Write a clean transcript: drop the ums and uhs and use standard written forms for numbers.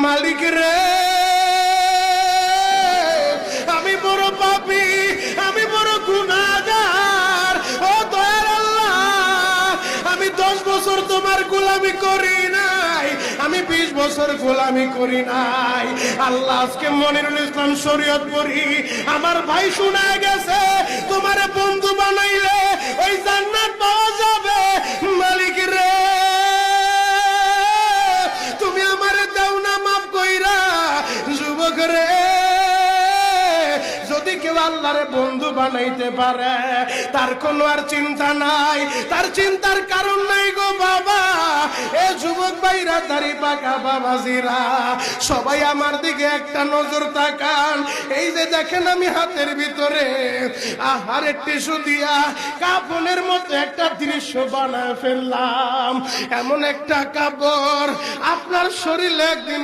মালিক রে, আমি বড় পাপী, আমি বড় গুনাহগার। ও দয়ার আল্লাহ, আমি 10 বছর তোমার গোলামি করি নাই, আমি 20 বছর গোলামি করি নাই। আল্লাহ, আজকে মনিরুল ইসলাম শরীয়তপুরী আমার ভাই শুনে গেছে, তোমারে বন্ধু বানাইলে ওই জান্নাত পাওয়া যাবে। মালিক রে, তুমি আমারে দাও না মাফ কইরা। যুবক রে, যদি কেউ আল্লাহরে বন্ধু বানাইতে পারে, তার কোনো আর চিন্তা নাই, তার চিন্তার কারণ নাই গো বাবা। এ যুবক ভাইরা, দাড়ি পাকা বাবাজিরা, সবাই আমার দিকে একটা নজর তাকান। এই যে দেখেন, আমি হাতের ভিতরে আহারের টিস্যু দিয়া কাফনের মতো একটা দৃশ্য বানায় ফেললাম। এমন একটা কাপড় আপনার শরীরে একদিন